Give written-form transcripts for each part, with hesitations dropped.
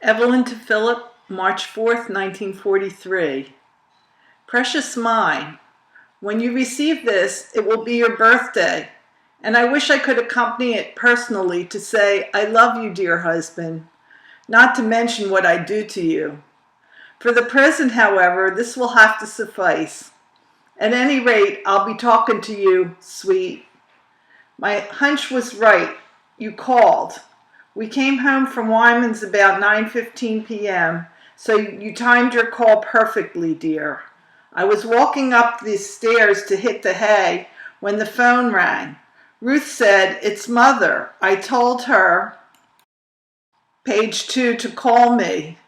Evelyn to Philip, March 4th, 1943. Precious mine, when you receive this, it will be your birthday, and I wish I could accompany it personally to say, I love you, dear husband, not to mention what I do to you. For the present, however, this will have to suffice. At any rate, I'll be talking to you, sweet. My hunch was right. You called. We came home from Wyman's about 9:15 p.m., so you timed your call perfectly, dear. I was walking up the stairs to hit the hay when the phone rang. Ruth said, "It's Mother." I told her, page 2, to call me.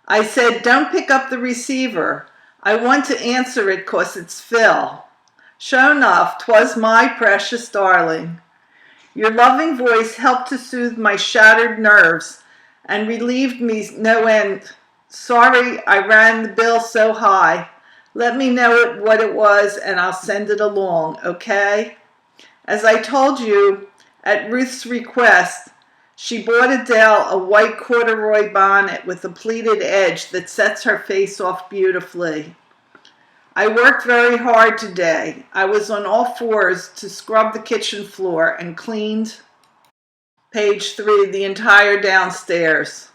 I said, "Don't pick up the receiver. I want to answer it 'cause it's Phil." Sure enough, 'twas my precious darling. Your loving voice helped to soothe my shattered nerves and relieved me no end. Sorry I ran the bill so high. Let me know what it was and I'll send it along, okay? As I told you, at Ruth's request, she bought Adele a white corduroy bonnet with a pleated edge that sets her face off beautifully. I worked very hard today. I was on all fours to scrub the kitchen floor and cleaned, page 3, the entire downstairs.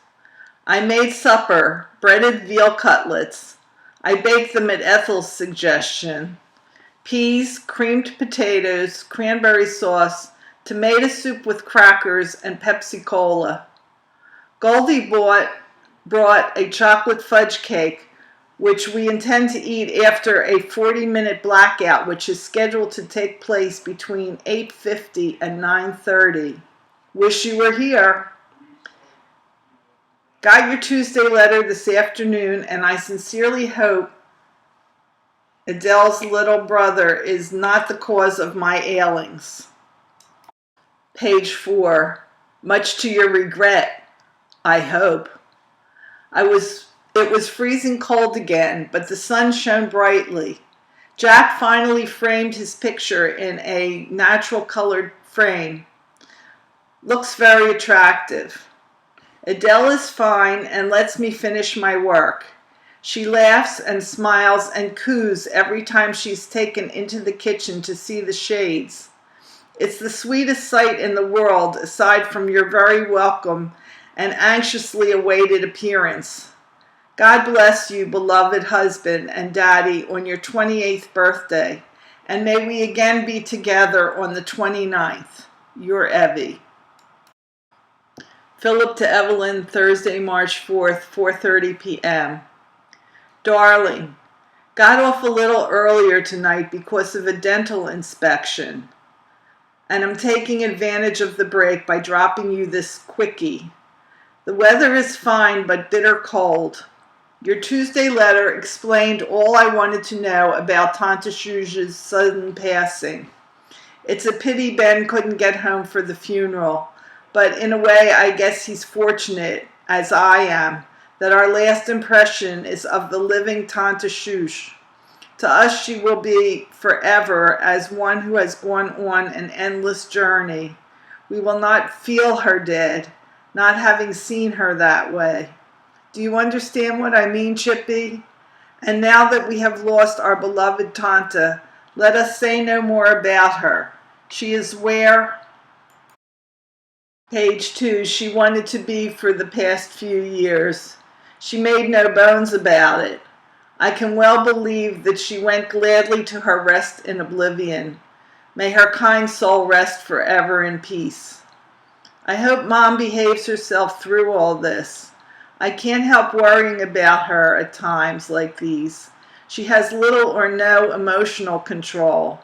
I made supper, breaded veal cutlets. I baked them at Ethel's suggestion. Peas, creamed potatoes, cranberry sauce, tomato soup with crackers, and Pepsi Cola. Goldie brought a chocolate fudge cake, which we intend to eat after a 40-minute blackout, which is scheduled to take place between 8:50 and 9:30. Wish you were here. Got your Tuesday letter this afternoon, and I sincerely hope Adele's little brother is not the cause of my ailings. Page 4. Much to your regret, I hope. It was freezing cold again, but the sun shone brightly. Jack finally framed his picture in a natural colored frame. Looks very attractive. Adele is fine and lets me finish my work. She laughs and smiles and coos every time she's taken into the kitchen to see the shades. It's the sweetest sight in the world, aside from your very welcome and anxiously awaited appearance. God bless you, beloved husband and daddy, on your 28th birthday, and may we again be together on the 29th. Your Evie. Philip to Evelyn, Thursday, March 4th, 4:30 p.m. Darling, got off a little earlier tonight because of a dental inspection, and I'm taking advantage of the break by dropping you this quickie. The weather is fine but bitter cold. Your Tuesday letter explained all I wanted to know about Tante Shuja's sudden passing. It's a pity Ben couldn't get home for the funeral, but in a way I guess he's fortunate, as I am, that our last impression is of the living Tante Shuj. To us she will be forever as one who has gone on an endless journey. We will not feel her dead, not having seen her that way. Do you understand what I mean, Chippy? And now that we have lost our beloved Tante, let us say no more about her. She is where, page 2, she wanted to be for the past few years. She made no bones about it. I can well believe that she went gladly to her rest in oblivion. May her kind soul rest forever in peace. I hope Mom behaves herself through all this. I can't help worrying about her at times like these. She has little or no emotional control.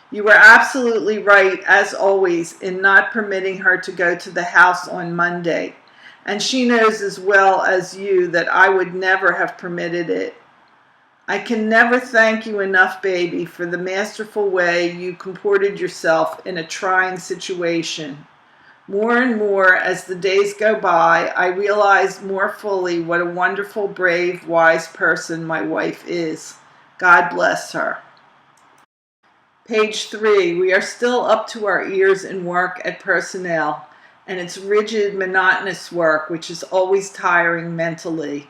You were absolutely right, as always, in not permitting her to go to the house on Monday, and she knows as well as you that I would never have permitted it. I can never thank you enough, baby, for the masterful way you comported yourself in a trying situation. More and more, as the days go by, I realize more fully what a wonderful, brave, wise person my wife is. God bless her. Page 3. We are still up to our ears in work at personnel. and it's rigid, monotonous work, which is always tiring mentally.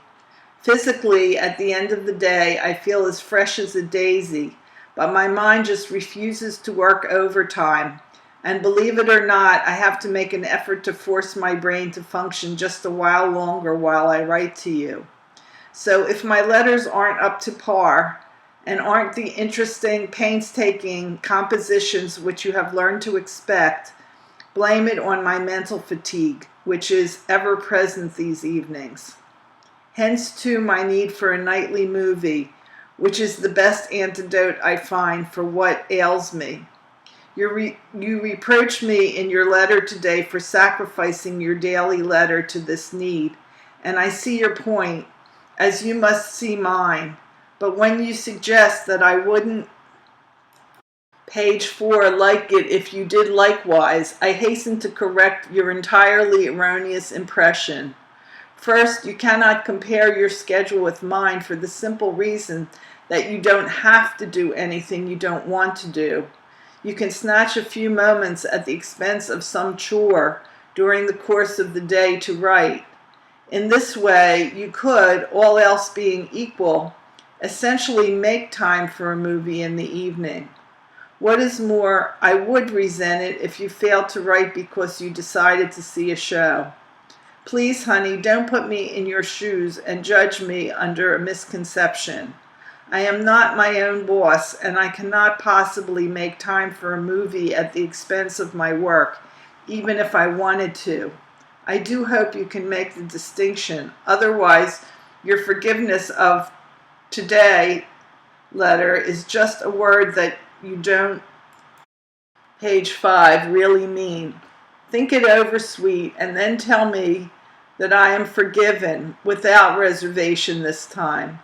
Physically, at the end of the day, I feel as fresh as a daisy, but my mind just refuses to work overtime. And believe it or not, I have to make an effort to force my brain to function just a while longer while I write to you. So if my letters aren't up to par and aren't the interesting, painstaking compositions which you have learned to expect, blame it on my mental fatigue, which is ever present these evenings. Hence, too, my need for a nightly movie, which is the best antidote I find for what ails me. You reproach me in your letter today for sacrificing your daily letter to this need, and I see your point, as you must see mine. But when you suggest that I wouldn't, page 4, like it if you did likewise, I hasten to correct your entirely erroneous impression. First, you cannot compare your schedule with mine for the simple reason that you don't have to do anything you don't want to do. You can snatch a few moments at the expense of some chore during the course of the day to write. In this way, you could, all else being equal, essentially make time for a movie in the evening. What is more, I would resent it if you failed to write because you decided to see a show. Please, honey, don't put me in your shoes and judge me under a misconception. I am not my own boss, and I cannot possibly make time for a movie at the expense of my work, even if I wanted to. I do hope you can make the distinction. Otherwise, your forgiveness of today letter is just a word that you don't, page 5, really mean. Think it over, sweet, and then tell me that I am forgiven without reservation this time.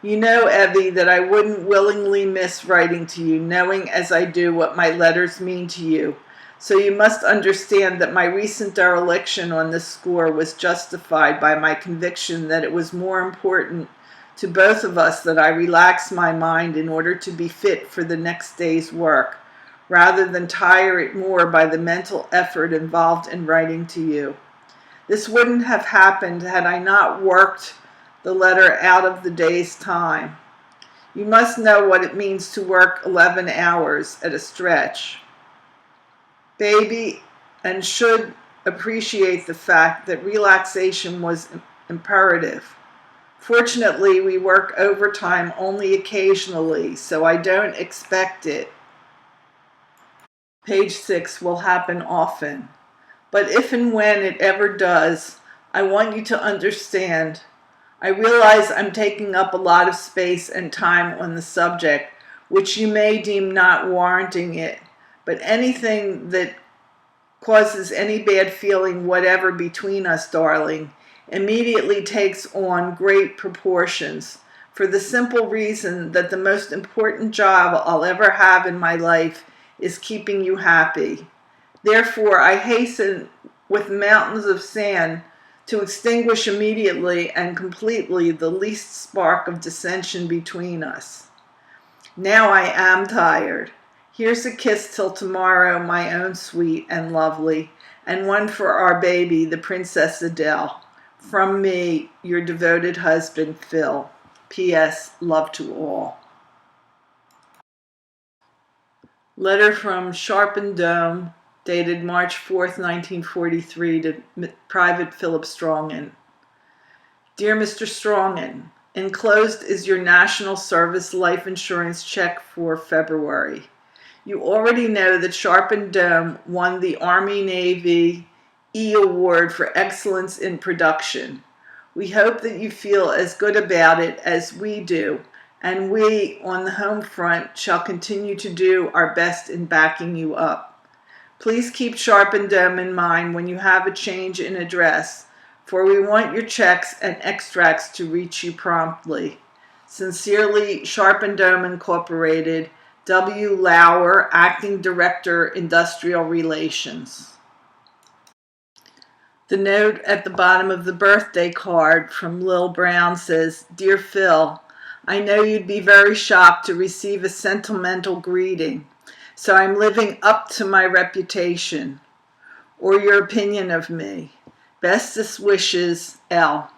You know, Evie, that I wouldn't willingly miss writing to you, knowing as I do what my letters mean to you. So you must understand that my recent dereliction on this score was justified by my conviction that it was more important to both of us that I relax my mind in order to be fit for the next day's work, rather than tire it more by the mental effort involved in writing to you. This wouldn't have happened had I not worked the letter out of the day's time. You must know what it means to work 11 hours at a stretch, baby, and should appreciate the fact that relaxation was imperative. Fortunately, we work overtime only occasionally, so I don't expect it. Page 6 will happen often. But if and when it ever does, I want you to understand. I realize I'm taking up a lot of space and time on the subject, which you may deem not warranting it, but anything that causes any bad feeling whatever between us, darling, immediately takes on great proportions, for the simple reason that the most important job I'll ever have in my life is keeping you happy. Therefore, I hasten with mountains of sand to extinguish immediately and completely the least spark of dissension between us. Now I am tired. Here's a kiss till tomorrow, my own sweet and lovely, and one for our baby, the Princess Adele. From me, your devoted husband, Phil. P.S. Love to all. Letter from Sharpened Dome, dated March 4th, 1943, to Private Philip Strongen. Dear Mr. Strongen, enclosed is your National Service Life Insurance check for February. You already know that Sharpened Dome won the Army-Navy E Award for Excellence in Production. We hope that you feel as good about it as we do, and we, on the home front, shall continue to do our best in backing you up. Please keep Sharpened Dome in mind when you have a change in address, for we want your checks and extracts to reach you promptly. Sincerely, Sharpened Dome Incorporated, W. Lauer, Acting Director, Industrial Relations. The note at the bottom of the birthday card from Lil Brown says, Dear Phil, I know you'd be very shocked to receive a sentimental greeting, so I'm living up to my reputation. or your opinion of me. Bestest wishes, L.